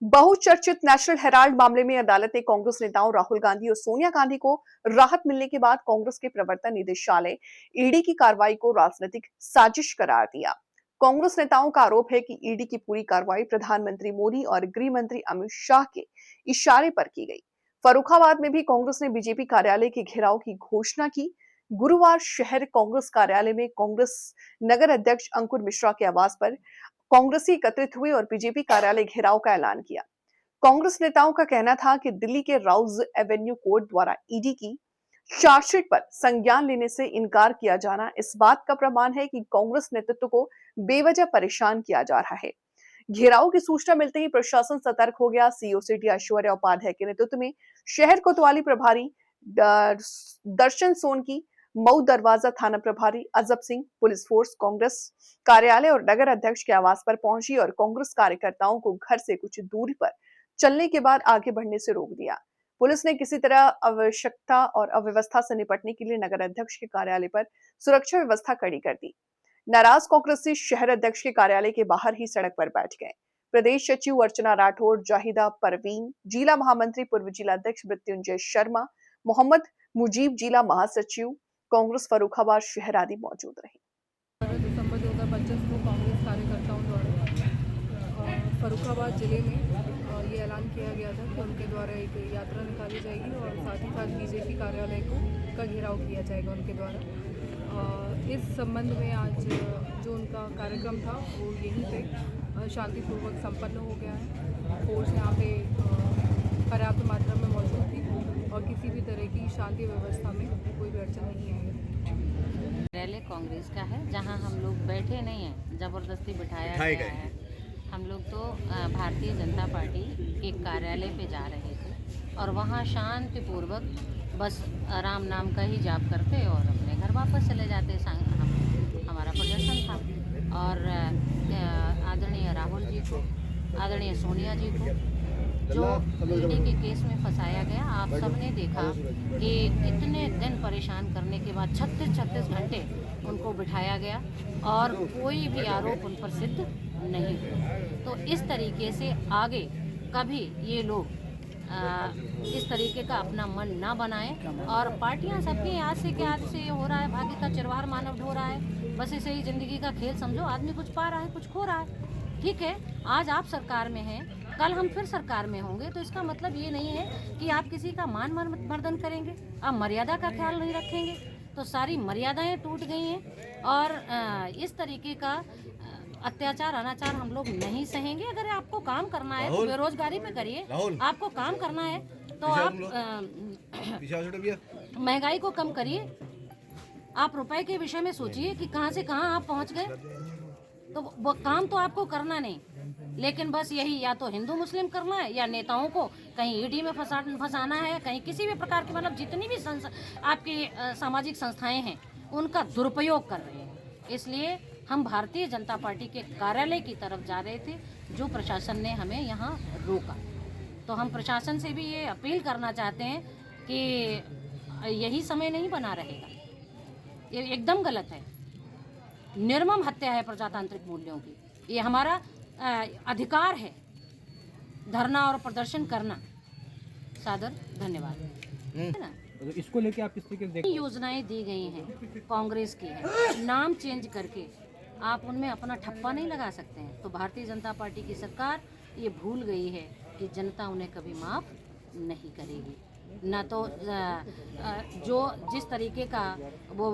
बहुचर्चित national Herald मामले में अदालत ने कांग्रेस नेताओं राहुल गांधी और सोनिया गांधी को राहत मिलने के बाद कांग्रेस के प्रवर्तन निदेशालय ईडी की कार्रवाई को राजनीतिक साजिश करार दिया। कांग्रेस नेताओं का आरोप है कि ईडी की पूरी कार्रवाई प्रधानमंत्री मोदी और गृह मंत्री अमित शाह के इशारे पर की गई। फर्रुखाबाद में भी कांग्रेस ने बीजेपी कार्यालय के घेराव की घोषणा की। गुरुवार शहर कांग्रेस कार्यालय में कांग्रेस नगर अध्यक्ष अंकुर मिश्रा के आवास पर कांग्रेसी एकत्रित हुए और बीजेपी कार्यालय घेराव का ऐलान किया। कांग्रेस नेताओं का कहना था कि दिल्ली के राउज एवेन्यू कोर्ट द्वारा ईडी की चार्जशीट पर संज्ञान लेने से इनकार किया जाना इस बात का प्रमाण है कि कांग्रेस नेतृत्व को बेवजह परेशान किया जा रहा है। घेराव की सूचना मिलते ही प्रशासन सतर्क हो गया। सीईओ सिटी ऐश्वर्या उपाध्याय के नेतृत्व में शहर कोतवाली प्रभारी दर्शन सोनकी, मऊ दरवाजा थाना प्रभारी अजब सिंह, पुलिस फोर्स कांग्रेस कार्यालय और नगर अध्यक्ष के आवास पर पहुंची और कांग्रेस कार्यकर्ताओं को घर से कुछ दूरी पर चलने के बाद आगे बढ़ने से रोक दिया। पुलिस ने किसी तरह आवश्यकता और अव्यवस्था से निपटने के लिए नगर अध्यक्ष के कार्यालय पर सुरक्षा व्यवस्था कड़ी कर दी। नाराज कांग्रेसी शहर अध्यक्ष के कार्यालय के बाहर ही सड़क पर बैठ गए। प्रदेश सचिव अर्चना राठौर, जाहिदा परवीन, जिला महामंत्री पूर्व जिला अध्यक्ष मृत्युंजय शर्मा, मोहम्मद मुजीब जिला महासचिव कांग्रेस फर्रुखाबाद शहर आदि मौजूद रहे। दिसंबर 2025 को कांग्रेस कार्यकर्ताओं द्वारा फर्रुखाबाद जिले में ये ऐलान किया गया था कि उनके द्वारा एक यात्रा निकाली जाएगी और साथ ही साथ बीजेपी कार्यालय का घेराव किया जाएगा उनके द्वारा। इस संबंध में आज जो उनका कार्यक्रम था वो यहीं पे शांतिपूर्वक संपन्न हो गया है। फोर्स यहाँ पे पर्याप्त मात्रा में मौजूद थी और किसी भी तरह की शांति व्यवस्था में कोई भी अड़चन नहीं आई। कार्यालय कांग्रेस का है जहां हम लोग बैठे नहीं हैं, ज़बरदस्ती बिठाया गया है। हम लोग तो भारतीय जनता पार्टी के कार्यालय पे जा रहे थे और वहां शांतिपूर्वक बस राम नाम का ही जाप करते और अपने घर वापस चले जाते। हमारा प्रदर्शन था और आदरणीय राहुल जी को, आदरणीय सोनिया जी को जो ईडी के केस में फंसाया गया, आप सबने देखा कि इतने दिन परेशान करने के बाद 36 घंटे उनको बिठाया गया और कोई भी आरोप उन पर सिद्ध नहीं हुआ। तो इस तरीके से आगे कभी ये लोग इस तरीके का अपना मन ना बनाएं और पार्टियां सबके आज से क्या, आज से ये हो रहा है, भाग्य का चिरवार मानव ढो रहा है, बस इसे ही ज़िंदगी का खेल समझो। आदमी कुछ पा रहा है, कुछ खो रहा है। ठीक है, आज आप सरकार में हैं, कल हम फिर सरकार में होंगे, तो इसका मतलब ये नहीं है कि आप किसी का मान मर्दन करेंगे, आप मर्यादा का ख्याल नहीं रखेंगे। तो सारी मर्यादाएं टूट गई हैं और इस तरीके का अत्याचार अनाचार हम लोग नहीं सहेंगे। अगर आपको काम करना है तो बेरोजगारी पे करिए, आपको काम करना है तो आप महंगाई को कम करिए, आप रुपए के विषय में सोचिए कि कहाँ से कहाँ आप पहुँच गए। तो वो काम तो आपको करना नहीं, लेकिन बस यही या तो हिंदू मुस्लिम करना है या नेताओं को कहीं ईडी में फंसाना है, कहीं किसी भी प्रकार की, मतलब जितनी भी आपकी सामाजिक संस्थाएं हैं उनका दुरुपयोग कर रहे हैं। इसलिए हम भारतीय जनता पार्टी के कार्यालय की तरफ जा रहे थे, जो प्रशासन ने हमें यहाँ रोका। तो हम प्रशासन से भी ये अपील करना चाहते हैं कि यही समय नहीं बना रहेगा, ये एकदम गलत है, निर्मम हत्या है प्रजातांत्रिक मूल्यों की। ये हमारा अधिकार है धरना और प्रदर्शन करना। सादर धन्यवाद। है ना, तो इसको लेके आप किस तरीके से योजनाएं दी गई हैं कांग्रेस की है, नाम चेंज करके आप उनमें अपना ठप्पा नहीं लगा सकते हैं। तो भारतीय जनता पार्टी की सरकार ये भूल गई है कि जनता उन्हें कभी माफ़ नहीं करेगी। ना तो जो जिस तरीके का वो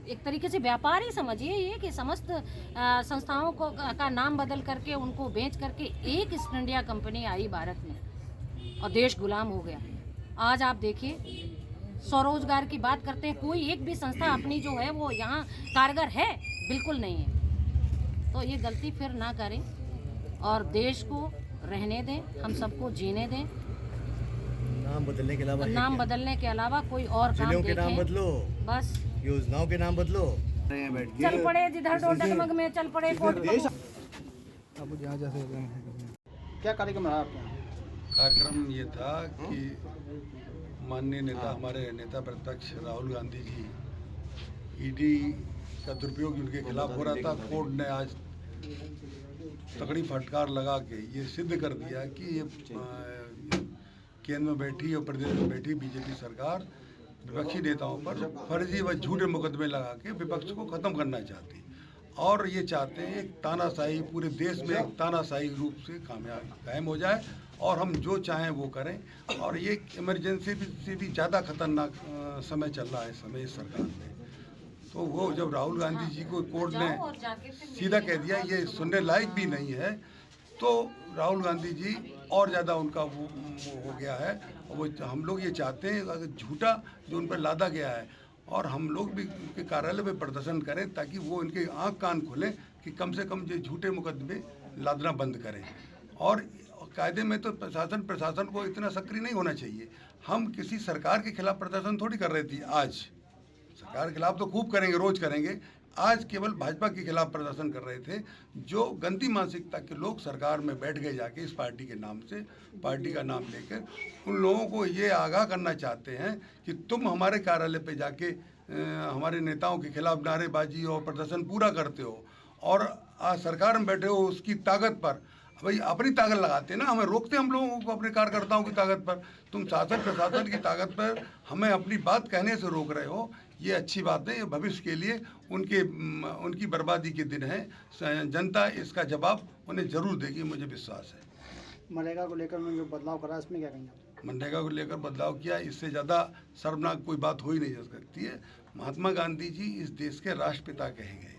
एक तरीके से व्यापार ही समझिए ये कि समस्त संस्थाओं को का नाम बदल करके उनको बेच करके एक ईस्ट इंडिया कंपनी आई भारत में और देश गुलाम हो गया। आज आप देखिए, स्वरोजगार की बात करते हैं, कोई एक भी संस्था अपनी जो है वो यहाँ कारगर है? बिल्कुल नहीं है। तो ये गलती फिर ना करें और देश को रहने दें, हम सबको जीने दें। नाम बदलने के अलावा कोई और काम देखें। नाम बदलो, बस योजनाओं के नाम बदलो। चल पड़े जिधर डगमग में चल पड़े कोट। क्या कार्यक्रम रहा आपका? कार्यक्रम ये था कि माननीय नेता, हमारे नेता प्रतिपक्ष राहुल गांधी जी, ईडी का दुरुपयोग उनके खिलाफ हो रहा था। कोर्ट ने आज तगड़ी फटकार लगा के ये सिद्ध कर दिया कि ये केंद्र में बैठी और प्रदेश में बैठी बीजेपी सरकार विपक्षी नेताओं पर फर्जी व झूठे मुकदमे लगा के विपक्ष को ख़त्म करना चाहती है और ये चाहते हैं एक तानाशाही पूरे देश में एक तानाशाही रूप से कायम हो जाए और हम जो चाहें वो करें। और ये इमरजेंसी से भी ज़्यादा खतरनाक समय चल रहा है इस समय इस सरकार में। तो वो जब राहुल गांधी जी को कोर्ट ने सीधा कह दिया ये सुनने लायक भी नहीं है, तो राहुल गांधी जी और ज़्यादा उनका वो हो गया है। वो हम लोग ये चाहते हैं अगर झूठा जो उन पर लादा गया है और हम लोग भी उनके कार्यालय में प्रदर्शन करें ताकि वो इनके आँख कान खोलें कि कम से कम ये झूठे मुकदमे लादना बंद करें। और कायदे में तो प्रशासन को इतना सक्रिय नहीं होना चाहिए। हम किसी सरकार के खिलाफ प्रदर्शन थोड़ी कर रहे थे आज, सरकार के खिलाफ तो खूब करेंगे, रोज करेंगे। आज केवल भाजपा के खिलाफ प्रदर्शन कर रहे थे। जो गंदी मानसिकता के लोग सरकार में बैठ गए जाके इस पार्टी के नाम से, पार्टी का नाम लेकर, उन लोगों को ये आगाह करना चाहते हैं कि तुम हमारे कार्यालय पे जाके हमारे नेताओं के खिलाफ नारेबाजी और प्रदर्शन पूरा करते हो और आज सरकार में बैठे हो उसकी ताकत पर भाई अपनी ताकत लगाते ना, हमें रोकते हम लोगों को अपने कार्यकर्ताओं की ताकत पर। तुम शासन प्रशासन की ताकत पर हमें अपनी बात कहने से रोक रहे हो, ये अच्छी बात नहीं। भविष्य के लिए उनकी बर्बादी के दिन है। जनता इसका जवाब उन्हें जरूर देगी, मुझे विश्वास है। मनरेगा को लेकर उन्होंने जो बदलाव करा इसमें क्या कहेंगे आप? मनरेगा को लेकर बदलाव किया, इससे ज़्यादा शर्मनाक कोई बात हो ही नहीं जा सकती है। महात्मा गांधी जी इस देश के राष्ट्रपिता कहे गए हैं।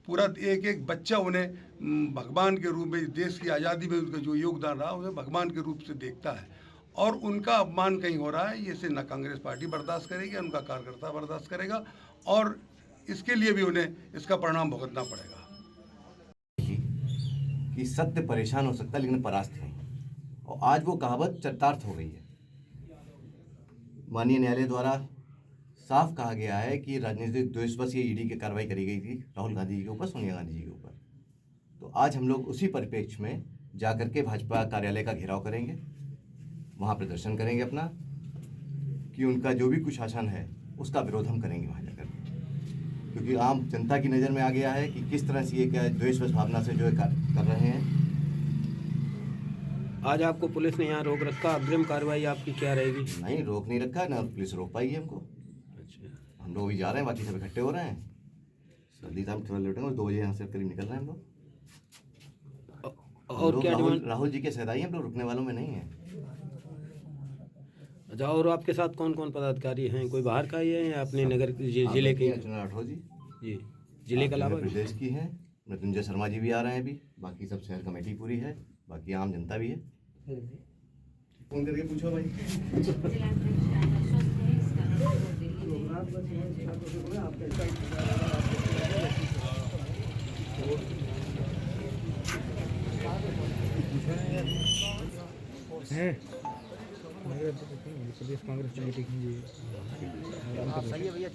पूरा एक एक बच्चा उन्हें भगवान के रूप में, देश की आज़ादी में उनका जो योगदान रहा उन्हें भगवान के रूप से देखता है और उनका अपमान कहीं हो रहा है, ये से न कांग्रेस पार्टी बर्दाश्त करेगी, उनका कार्यकर्ता बर्दाश्त करेगा और इसके लिए भी उन्हें इसका परिणाम भुगतना पड़ेगा। कि सत्य परेशान हो सकता है लेकिन परास्त नहीं, और आज वो कहावत चरितार्थ हो गई है। माननीय न्यायालय द्वारा साफ कहा गया है कि राजनीतिक द्वेष बस ये ईडी की कार्रवाई करी गई थी राहुल गांधी जी के ऊपर, सोनिया गांधी जी के ऊपर। तो आज हम लोग उसी परिप्रेक्ष्य में जाकर के भाजपा कार्यालय का घेराव करेंगे, वहाँ प्रदर्शन करेंगे अपना, कि उनका जो भी कुशासन है उसका विरोध हम करेंगे वहाँ जाकर, क्योंकि आम जनता की नज़र में आ गया है कि किस तरह से ये क्या द्वेष बस भावना से जो है कर रहे हैं। आज आपको पुलिस ने यहाँ रोक रखा, अग्रिम कार्रवाई आपकी क्या रहेगी? नहीं, रोक नहीं रखा, ना पुलिस रोक पाई है हमको। हम लोग भी जा रहे हैं, बाकी सब इकट्ठे हो रहे हैं। जल्दी से हम थोड़ा लेट हैं, 2 बजे यहाँ से करीब निकल रहे हैं हम लोग। और क्या राहुल जी के सदाई हम लोग रुकने वालों में नहीं है। अच्छा, और आपके साथ कौन कौन पदाधिकारी हैं? कोई बाहर का ही है या अपने नगर जिले के? अर्चना राठौर जी जी, जिले के अलावा प्रदेश की हैं। मृत्युंजय शर्मा जी भी आ रहे हैं अभी, बाकी सब शहर कमेटी पूरी है, बाकी आम जनता भी है। फोन करके पूछो भाई। प्रदेश कांग्रेस कमेटी की सही है भैया।